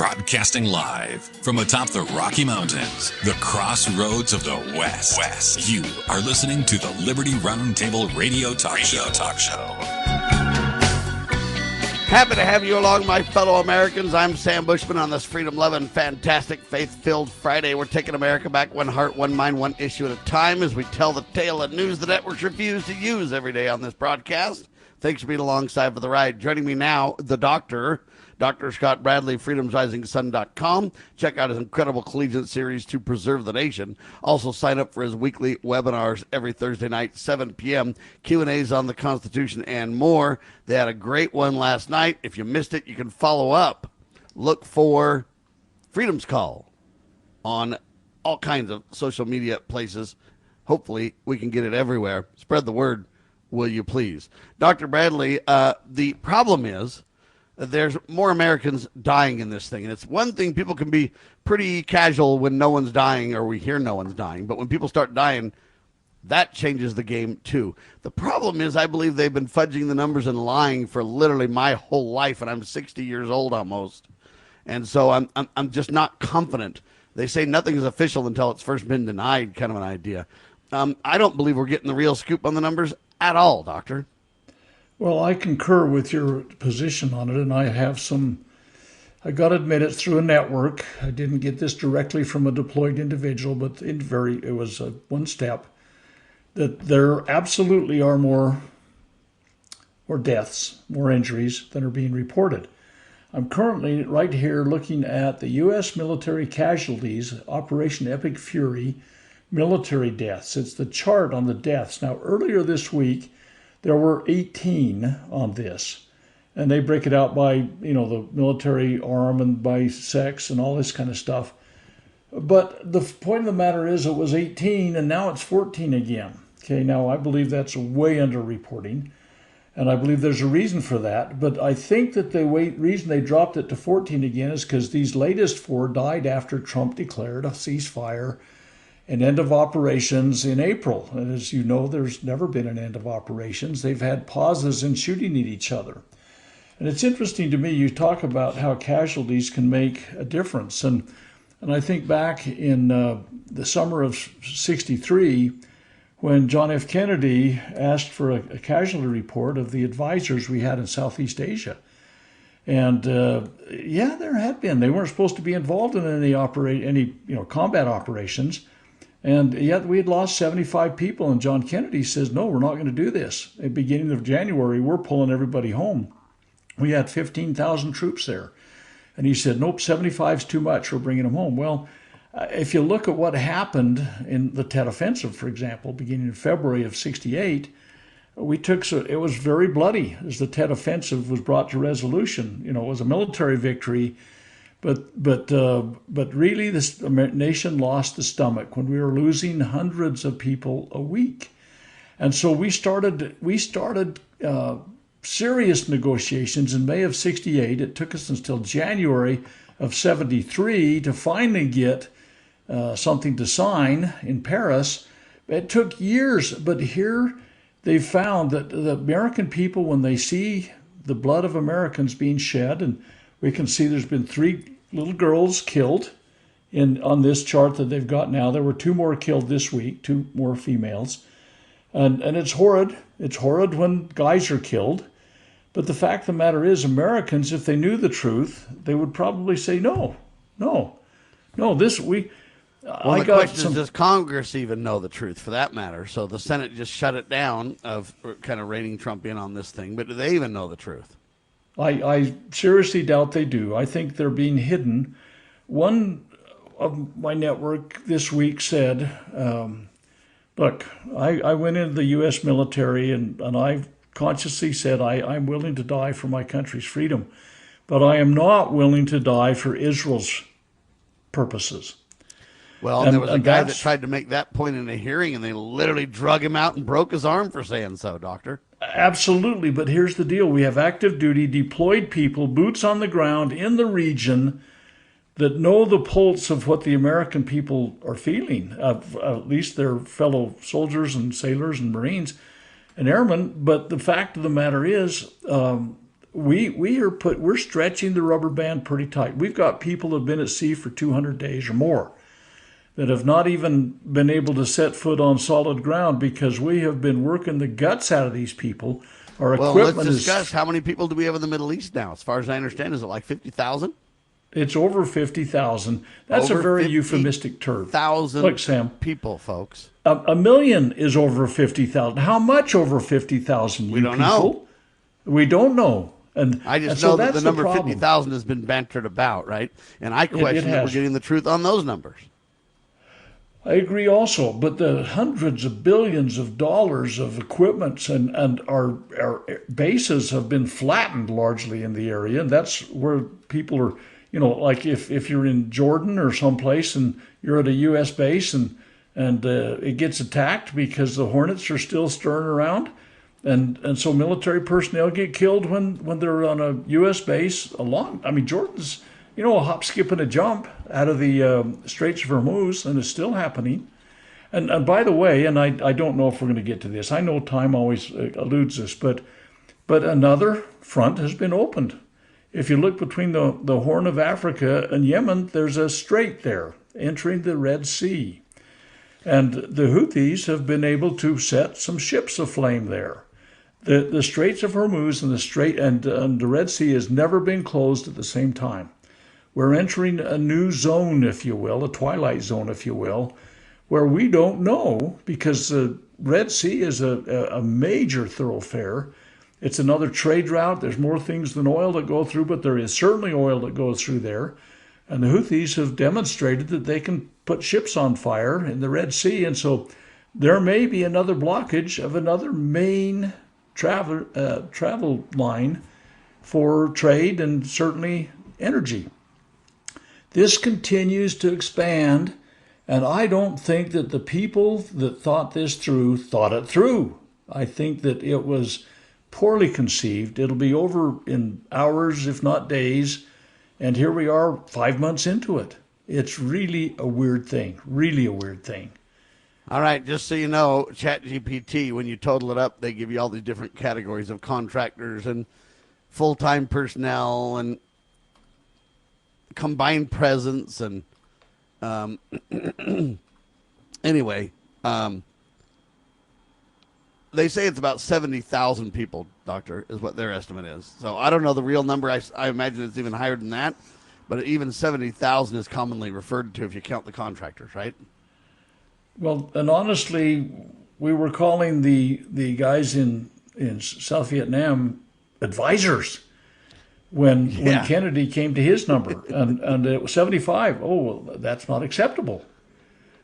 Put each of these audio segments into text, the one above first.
Broadcasting live from atop the Rocky Mountains, the crossroads of the West. You are listening to the Liberty Roundtable Radio Talk Show. Happy to have you along, my fellow Americans. I'm Sam Bushman on this freedom-loving, fantastic, faith-filled Friday. We're taking America back one heart, one mind, one issue at a time as we tell the tale of news the networks refuse to use every day on this broadcast. Thanks for being alongside for the ride. Joining me now, the doctor, Dr. Scott Bradley, freedomsrisingsun.com. Check out his incredible collegiate series to preserve the nation. Also sign up for his weekly webinars every Thursday night, 7 p.m. Q&As on the Constitution and more. They had a great one last night. If you missed it, you can follow up. Look for Freedom's Call on all kinds of social media places. Hopefully, we can get it everywhere. Spread the word, will you please? Dr. Bradley, the problem is there's more Americans dying in this thing. And it's one thing, people can be pretty casual when no one's dying or we hear no one's dying. But when people start dying, that changes the game too. The problem is I believe they've been fudging the numbers and lying for literally my whole life, and I'm 60 years old almost. And so I'm just not confident. They say nothing is official until it's first been denied, kind of an idea. I don't believe we're getting the real scoop on the numbers at all, Doctor. Well, I concur with your position on it, and I have I got to admit it's through a network. I didn't get this directly from a deployed individual, but it was one step, that there absolutely are more deaths, more injuries than are being reported. I'm currently right here looking at the U.S. military casualties, Operation Epic Fury, military deaths. It's the chart on the deaths. Now, earlier this week, there were 18 on this, and they break it out by, the military arm and by sex and all this kind of stuff. But the point of the matter is it was 18, and now it's 14 again. Okay, now I believe that's way underreporting, and I believe there's a reason for that. But I think that the reason they dropped it to 14 again is because these latest 4 died after Trump declared a ceasefire an end of operations in April. And as you know, there's never been an end of operations. They've had pauses in shooting at each other. And it's interesting to me, you talk about how casualties can make a difference. And I think back in the summer of '63, when John F. Kennedy asked for a casualty report of the advisors we had in Southeast Asia. And there had been. They weren't supposed to be involved in any combat operations. And yet we had lost 75 people, and John Kennedy says, no, we're not going to do this. At the beginning of January, we're pulling everybody home. We had 15,000 troops there. And he said, nope, 75 is too much. We're bringing them home. Well, if you look at what happened in the Tet Offensive, for example, beginning in February of '68, it was very bloody as the Tet Offensive was brought to resolution. It was a military victory. But really, this nation lost the stomach when we were losing hundreds of people a week, and so we started serious negotiations in May of '68. It took us until January of '73 to finally get something to sign in Paris. It took years, but here they found that the American people, when they see the blood of Americans being shed, and we can see there's been 3 little girls killed on this chart that they've got now. There were 2 more killed this week, 2 more females. And it's horrid. It's horrid when guys are killed. But the fact of the matter is, Americans, if they knew the truth, they would probably say, no. Well, the question is, does Congress even know the truth, for that matter? So the Senate just shut it down of kind of reining Trump in on this thing. But do they even know the truth? I seriously doubt they do. I think they're being hidden. One of my network this week said, look, I went into the U.S. military and I consciously said I'm willing to die for my country's freedom, but I am not willing to die for Israel's purposes. Well, and there was a guy that tried to make that point in a hearing, and they literally drug him out and broke his arm for saying so, Doctor. Absolutely, but here's the deal. We have active duty, deployed people, boots on the ground in the region that know the pulse of what the American people are feeling, at least their fellow soldiers and sailors and Marines and airmen. But the fact of the matter is, we're stretching the rubber band pretty tight. We've got people that have been at sea for 200 days or more that have not even been able to set foot on solid ground because we have been working the guts out of these people. Our equipment let's discuss how many people do we have in the Middle East now? As far as I understand, is it like 50,000? It's over 50,000. That's over a very euphemistic term. 1,000 Look, Sam, people, folks. A million is over 50,000. How much over 50,000? We don't know. We don't know. And I just so know that the that's number problem. 50,000 has been bantered about, right? And I question that we're getting the truth on those numbers. I agree also, but the hundreds of billions of dollars of equipment and our bases have been flattened largely in the area, and that's where people are, like if you're in Jordan or someplace and you're at a U.S. base and it gets attacked because the Hornets are still stirring around, and so military personnel get killed when they're on a U.S. base Jordan's, a hop, skip, and a jump out of the Straits of Hormuz, and it's still happening. And by the way, and I don't know if we're going to get to this. I know time always eludes us, but another front has been opened. If you look between the Horn of Africa and Yemen, there's a strait there entering the Red Sea. And the Houthis have been able to set some ships aflame there. The Straits of Hormuz and the Strait and the Red Sea has never been closed at the same time. We're entering a new zone, if you will, a twilight zone, if you will, where we don't know, because the Red Sea is a major thoroughfare. It's another trade route. There's more things than oil that go through, but there is certainly oil that goes through there. And the Houthis have demonstrated that they can put ships on fire in the Red Sea. And so there may be another blockage of another main travel line for trade and certainly energy. This continues to expand, and I don't think that the people that thought this through thought it through. I think that it was poorly conceived. It'll be over in hours, if not days, and here we are 5 months into it. It's really a weird thing, really a weird thing. All right, just so you know, ChatGPT, when you total it up, they give you all these different categories of contractors and full-time personnel and combined presence and anyway, they say it's about 70,000 people, Doctor, is what their estimate is. So I don't know the real number. I imagine it's even higher than that, but even 70,000 is commonly referred to if you count the contractors, right? Well, and honestly, we were calling the guys in South Vietnam advisors when Kennedy came to his number, and it was 75. Oh, well, that's not acceptable.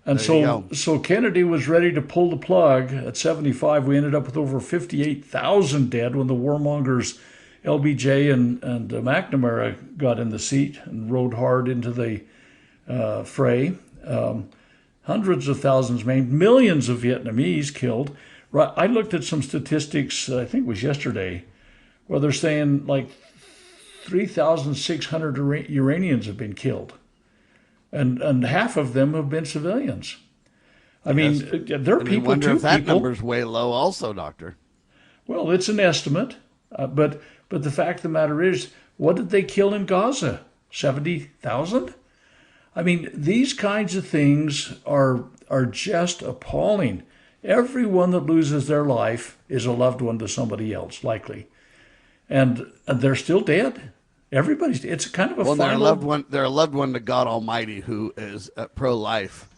And so Kennedy was ready to pull the plug at 75. We ended up with over 58,000 dead when the warmongers LBJ and McNamara got in the seat and rode hard into the fray. Hundreds of thousands maimed, millions of Vietnamese killed. I looked at some statistics, I think it was yesterday, where they're saying like 3,600 Iranians have been killed, and half of them have been civilians. I mean, there are people. I wonder if that number's way low, also, Doctor. Well, it's an estimate, but the fact of the matter is, what did they kill in Gaza? 70,000. I mean, these kinds of things are just appalling. Everyone that loses their life is a loved one to somebody else, likely, and they're still dead. Everybody's. It's kind of a final. They're a loved one. They're a loved one to God Almighty, who is pro-life,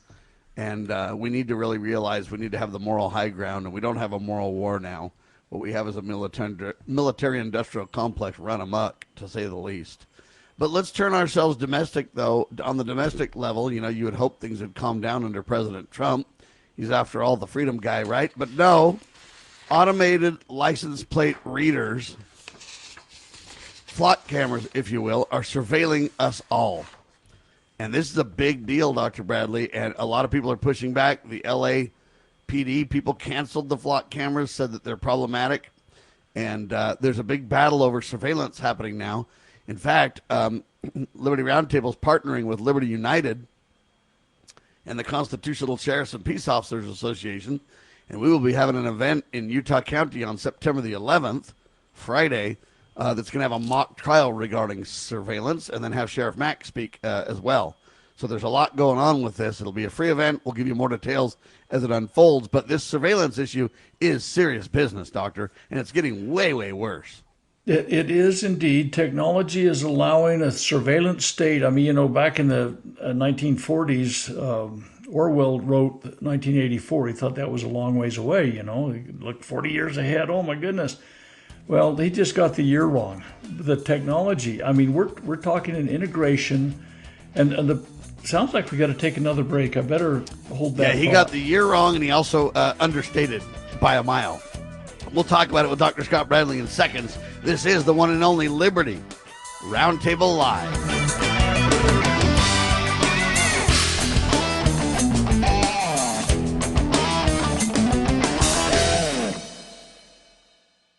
and we need to really realize we need to have the moral high ground, and we don't have a moral war now. What we have is a military-industrial complex run amok, to say the least. But let's turn ourselves domestic, though. On the domestic level, you would hope things would calm down under President Trump. He's, after all, the freedom guy, right? But no, automated license plate readers, flock cameras, if you will, are surveilling us all. And this is a big deal, Dr. Bradley, and a lot of people are pushing back. The LAPD people canceled the flock cameras, said that they're problematic, and there's a big battle over surveillance happening now. In fact, Liberty Roundtable is partnering with Liberty United and the Constitutional Sheriffs and Peace Officers Association, and we will be having an event in Utah County on September the 11th, Friday, that's going to have a mock trial regarding surveillance, and then have Sheriff Mack speak as well. So there's a lot going on with this. It'll be a free event. We'll give you more details as it unfolds. But this surveillance issue is serious business, Doctor, and it's getting way, way worse. It is indeed. Technology is allowing a surveillance state. I mean, back in the 1940s, Orwell wrote 1984. He thought that was a long ways away, He looked 40 years ahead. Oh, my goodness. Well, he just got the year wrong. The technology, I mean, we're talking an integration, and sounds like we got to take another break. I better hold that. Yeah, he got the year wrong, and he also understated by a mile. We'll talk about it with Dr. Scott Bradley in seconds. This is the one and only Liberty Roundtable Live.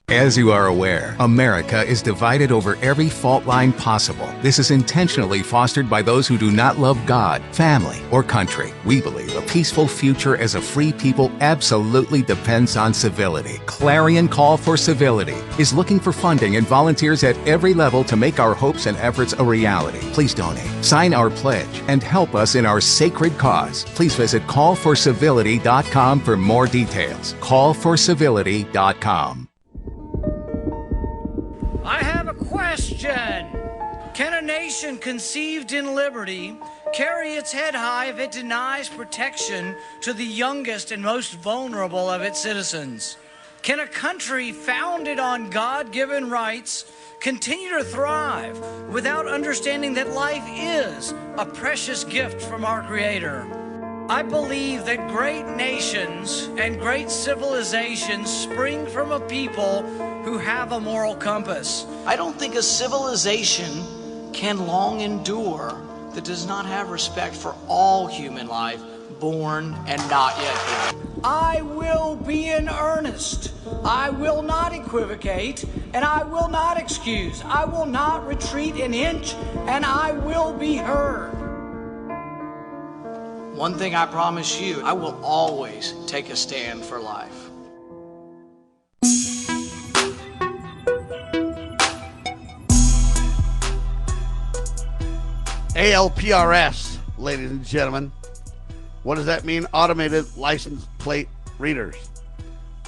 As you are aware, America is divided over every fault line possible. This is intentionally fostered by those who do not love God, family, or country. We believe a peaceful future as a free people absolutely depends on civility. Clarion Call for Civility is looking for funding and volunteers at every level to make our hopes and efforts a reality. Please donate, sign our pledge, and help us in our sacred cause. Please visit callforcivility.com for more details. Callforcivility.com. I have a question. Can a nation conceived in liberty carry its head high if it denies protection to the youngest and most vulnerable of its citizens? Can a country founded on God-given rights continue to thrive without understanding that life is a precious gift from our Creator? I believe that great nations and great civilizations spring from a people who have a moral compass. I don't think a civilization can long endure that does not have respect for all human life, born and not yet born. I will be in earnest. I will not equivocate, and I will not excuse. I will not retreat an inch, and I will be heard. One thing I promise you, I will always take a stand for life. ALPRS, ladies and gentlemen. What does that mean? Automated license plate readers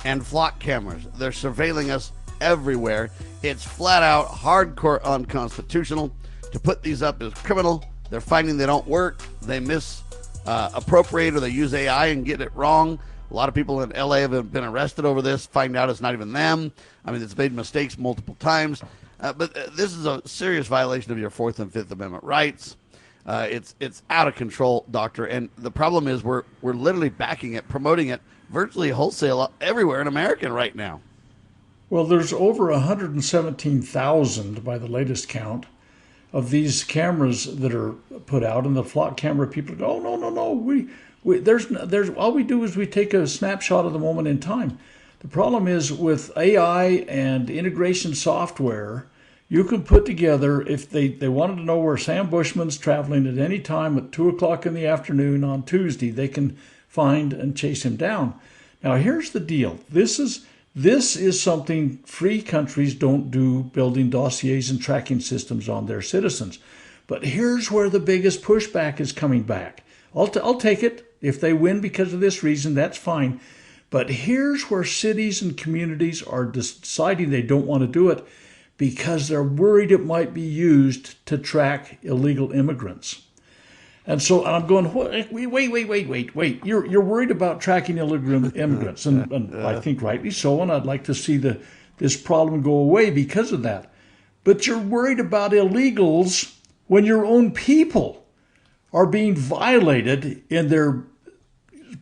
and flock cameras. They're surveilling us everywhere. It's flat out hardcore unconstitutional. To put these up is criminal. They're finding they don't work. They misappropriate or they use AI and get it wrong. A lot of people in LA have been arrested over this, find out it's not even them. I mean, it's made mistakes multiple times. But this is a serious violation of your Fourth and Fifth Amendment rights. It's out of control, Doctor. And the problem is we're literally backing it, promoting it virtually wholesale everywhere in America right now. Well, there's over 117,000 by the latest count of these cameras that are put out, and the flock camera people go, oh, no. There's all we do is we take a snapshot of the moment in time. The problem is with AI and integration software, you can put together, if they wanted to know where Sam Bushman's traveling at any time at 2 o'clock in the afternoon on Tuesday, they can find and chase him down. Now, here's the deal. This is something free countries don't do, building dossiers and tracking systems on their citizens. But here's where the biggest pushback is coming back. I'll take it. If they win because of this reason, that's fine. But here's where cities and communities are deciding they don't want to do it because they're worried it might be used to track illegal immigrants. And so I'm going, wait. You're worried about tracking illegal immigrants, and I think rightly so, and I'd like to see this problem go away because of that. But you're worried about illegals when your own people are being violated in their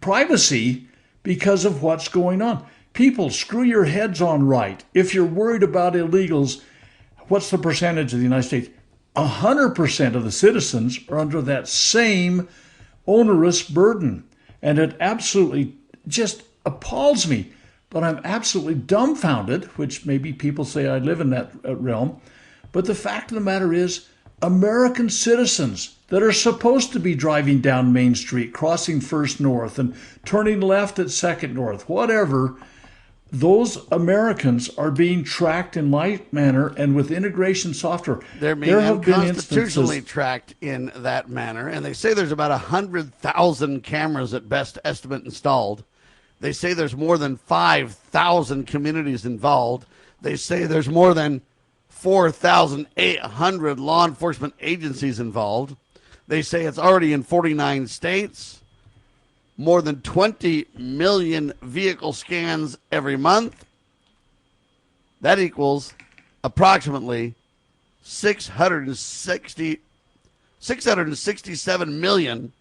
privacy because of what's going on. People, screw your heads on right. If you're worried about illegals, what's the percentage of the United States? 100% of the citizens are under that same onerous burden. And it absolutely just appalls me. But I'm absolutely dumbfounded, which maybe people say I live in that realm. But the fact of the matter is, American citizens that are supposed to be driving down Main Street, crossing First North, and turning left at Second North, whatever, those Americans are being tracked in like manner and with integration software. They're being unconstitutionally tracked in that manner. And they say there's about 100,000 cameras at best estimate installed. They say there's more than 5,000 communities involved. They say there's more than 4,800 law enforcement agencies involved. They say it's already in 49 states. More than 20 million vehicle scans every month. That equals approximately 667 million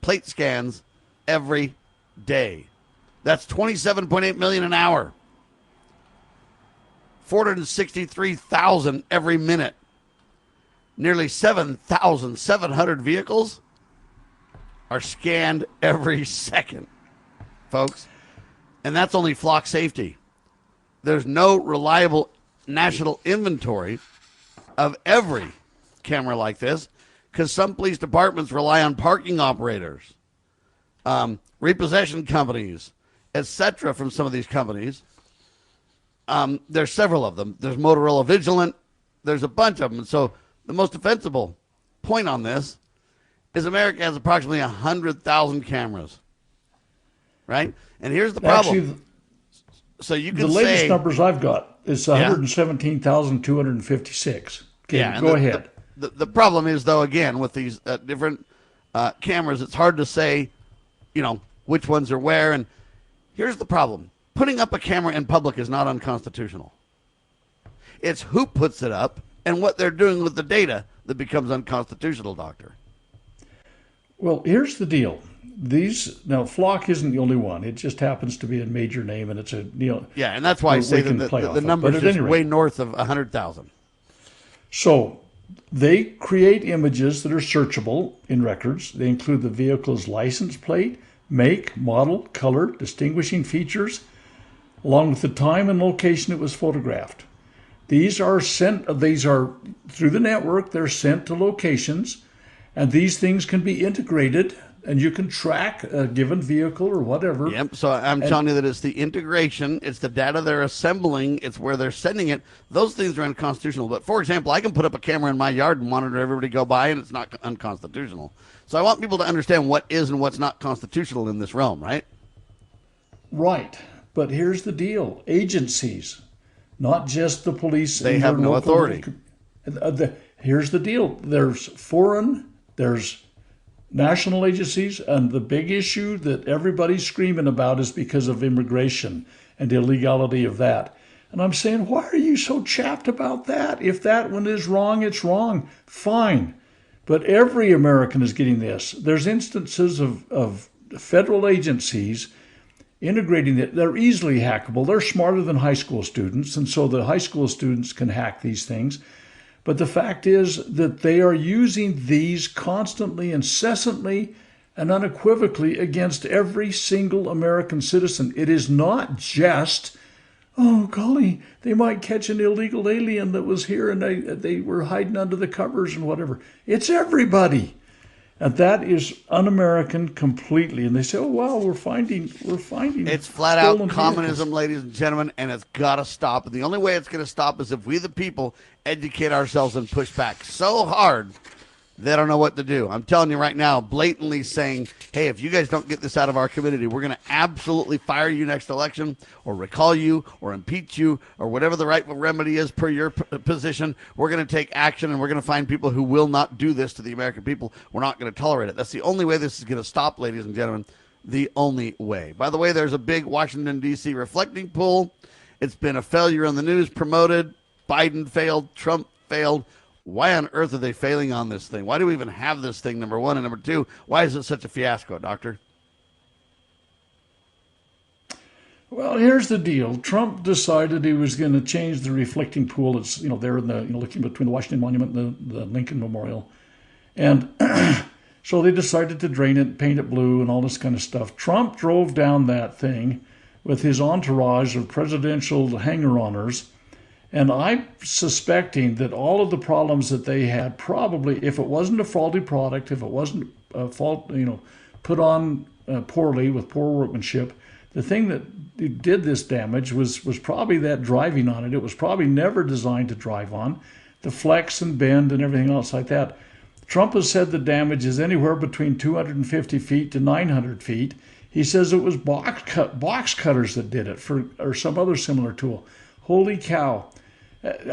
plate scans every day. That's 27.8 million an hour. 463,000 every minute. Nearly 7,700 vehicles are scanned every second, folks. And that's only flock safety. There's no reliable national inventory of every camera like this because some police departments rely on parking operators, repossession companies, etc. from some of these companies. There's several of them. There's Motorola Vigilant. There's a bunch of them. And so the most defensible point on this is America has approximately 100,000 cameras, right? And here's the problem. Actually, so you can the latest say, numbers I've got is 117,256. Okay, go ahead. The problem is, though, again, with these different cameras, it's hard to say, which ones are where. And here's the problem. Putting up a camera in public is not unconstitutional. It's who puts it up and what they're doing with the data that becomes unconstitutional, Doctor. Well, here's the deal. Now, Flock isn't the only one. It just happens to be a major name, and it's a Yeah, and that's why I say that the number is just way north of 100,000. So they create images that are searchable in records. They include the vehicle's license plate, make, model, color, distinguishing features, along with the time and location it was photographed. These are through the network. They're sent to locations. And these things can be integrated, and you can track a given vehicle or whatever. Yep, so I'm telling you that it's the integration, it's the data they're assembling, it's where they're sending it. Those things are unconstitutional. But, for example, I can put up a camera in my yard and monitor everybody go by, and it's not unconstitutional. So I want people to understand what is and what's not constitutional in this realm, right? Right. But here's the deal. Agencies, not just the police. They have no authority. Here's the deal. There's national agencies, and the big issue that everybody's screaming about is because of immigration and the illegality of that. And I'm saying, why are you so chapped about that? If that one is wrong, it's wrong. Fine. But every American is getting this. There's instances of federal agencies integrating it. They're easily hackable. They're smarter than high school students, and so the high school students can hack these things. But the fact is that they are using these constantly, incessantly, and unequivocally against every single American citizen. It is not just, oh, golly, they might catch an illegal alien that was here and they were hiding under the covers and whatever. It's everybody. And that is un-American completely. And they say, oh, wow, we're finding. It's flat out communism, ladies and gentlemen, and it's got to stop. And the only way it's going to stop is if we, the people, educate ourselves and push back so hard they don't know what to do. I'm telling you right now, blatantly saying, hey, if you guys don't get this out of our community, we're going to absolutely fire you next election or recall you or impeach you or whatever the right remedy is per your position. We're going to take action, and we're going to find people who will not do this to the American people. We're not going to tolerate it. That's the only way this is going to stop, ladies and gentlemen, the only way. By the way, there's a big Washington, D.C. reflecting pool. It's been a failure on the news, promoted. Biden failed. Trump failed. Why on earth are they failing on this thing? Why do we even have this thing, number one? And number two, why is it such a fiasco, Doctor? Well, here's the deal. Trump decided he was going to change the reflecting pool. It's, there in the, looking between the Washington Monument and the Lincoln Memorial. And so they decided to drain it, paint it blue, and all this kind of stuff. Trump drove down that thing with his entourage of presidential hanger-oners. And I'm suspecting that all of the problems that they had, probably, if it wasn't a faulty product, if it wasn't put on poorly with poor workmanship, the thing that did this damage was probably that driving on it. It was probably never designed to drive on. The flex and bend and everything else like that. Trump has said the damage is anywhere between 250 feet to 900 feet. He says it was box cutters that did it, or some other similar tool. Holy cow.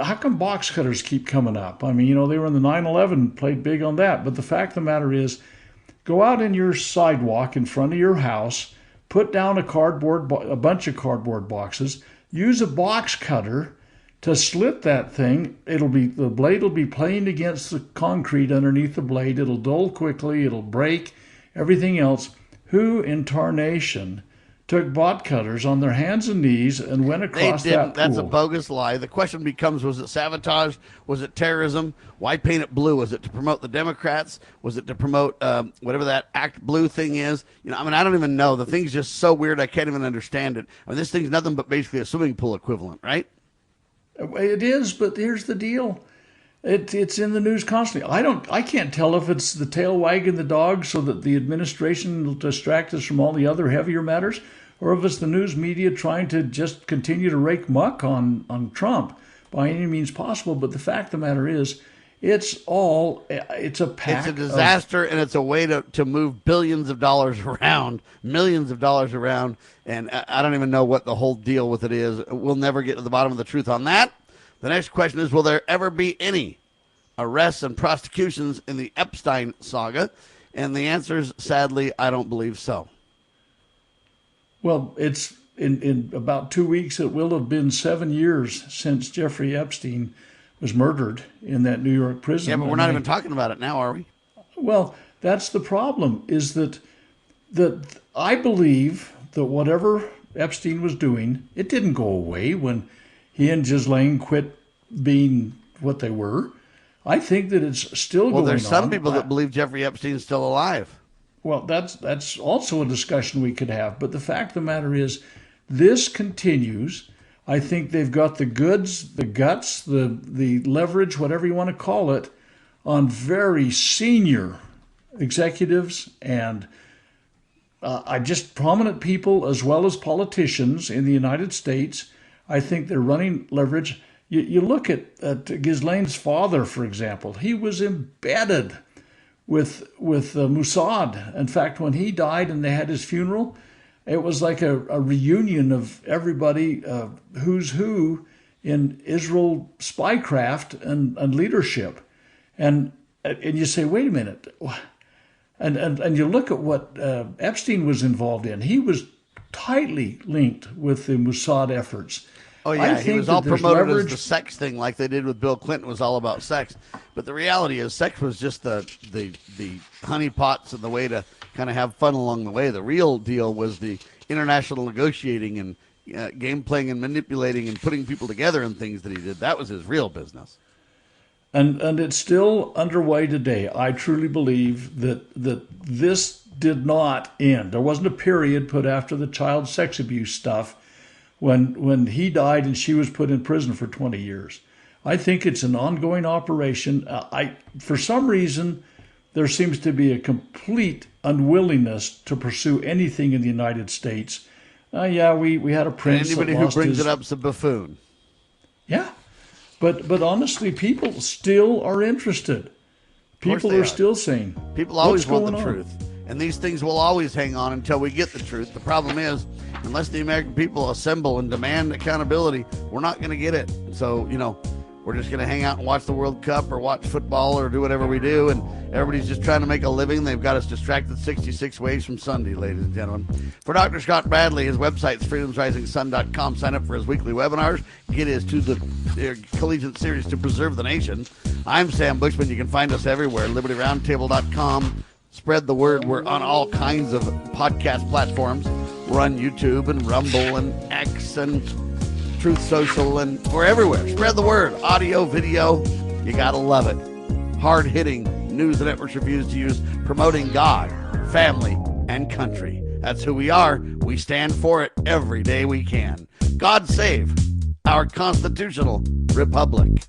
How come box cutters keep coming up? I mean, they were in the 9/11, played big on that. But the fact of the matter is, go out in your sidewalk in front of your house, put down a bunch of cardboard boxes, use a box cutter to slit that thing. The blade will be playing against the concrete underneath the blade. It'll dull quickly. It'll break. Everything else. Who in tarnation took bot cutters on their hands and knees and went across that pool? That's a bogus lie. The question becomes, was it sabotage? Was it terrorism? Why paint it blue? Was it to promote the Democrats? Was it to promote whatever that Act Blue thing is? I don't even know. The thing's just so weird I can't even understand it. This thing's nothing but basically a swimming pool equivalent, right? It is, but here's the deal. It's in the news constantly. I can't tell if it's the tail wagging the dog so that the administration will distract us from all the other heavier matters, or if it's the news media trying to just continue to rake muck on Trump by any means possible. But the fact of the matter is, it's a pack. It's a disaster, and it's a way to move billions of dollars around, millions of dollars around, and I don't even know what the whole deal with it is. We'll never get to the bottom of the truth on that. The next question is, will there ever be any arrests and prosecutions in the Epstein saga? And the answer is, sadly, I don't believe so. Well, it's in about 2 weeks, it will have been 7 years since Jeffrey Epstein was murdered in that New York prison. Yeah, but we're not even talking about it now, are we? Well, that's the problem, is that I believe that whatever Epstein was doing, it didn't go away when he and Ghislaine quit being what they were. I think that it's still going on. Well, there's some people that believe Jeffrey Epstein's still alive. Well, that's also a discussion we could have. But the fact of the matter is, this continues. I think they've got the goods, the guts, the leverage, whatever you want to call it, on very senior executives and just prominent people as well as politicians in the United States. I think they're running leverage. You look at Ghislaine's father, for example. He was embedded with Mossad. In fact, when he died and they had his funeral, it was like a reunion of everybody who's who in Israel spycraft and leadership. And you say, wait a minute. And you look at what Epstein was involved in. He was tightly linked with the Mossad efforts. Oh, yeah, he was all promoted as the sex thing like they did with Bill Clinton. Was all about sex. But the reality is sex was just the honeypots and the way to kind of have fun along the way. The real deal was the international negotiating and game playing and manipulating and putting people together and things that he did. That was his real business. And it's still underway today. I truly believe that this did not end. There wasn't a period put after the child sex abuse stuff when he died and she was put in prison for 20 years. I think it's an ongoing operation. For some reason, there seems to be a complete unwillingness to pursue anything in the United States. We had a prince. Anybody who brings it up is a buffoon. Yeah, but honestly, people still are interested. People are still saying, people always want the truth. And these things will always hang on until we get the truth. The problem is, unless the American people assemble and demand accountability, we're not going to get it. So, we're just going to hang out and watch the World Cup or watch football or do whatever we do. And everybody's just trying to make a living. They've got us distracted 66 ways from Sunday, ladies and gentlemen. For Dr. Scott Bradley, his website's freedomsrisingsun.com. Sign up for his weekly webinars. Get his to the collegiate series to preserve the nation. I'm Sam Bushman. You can find us everywhere. LibertyRoundtable.com. Spread the word. We're on all kinds of podcast platforms. We're on YouTube and Rumble and X and Truth Social, and we're everywhere. Spread the word. Audio, video. You got to love it. Hard-hitting news the networks refuse to use, promoting God, family, and country. That's who we are. We stand for it every day we can. God save our constitutional republic.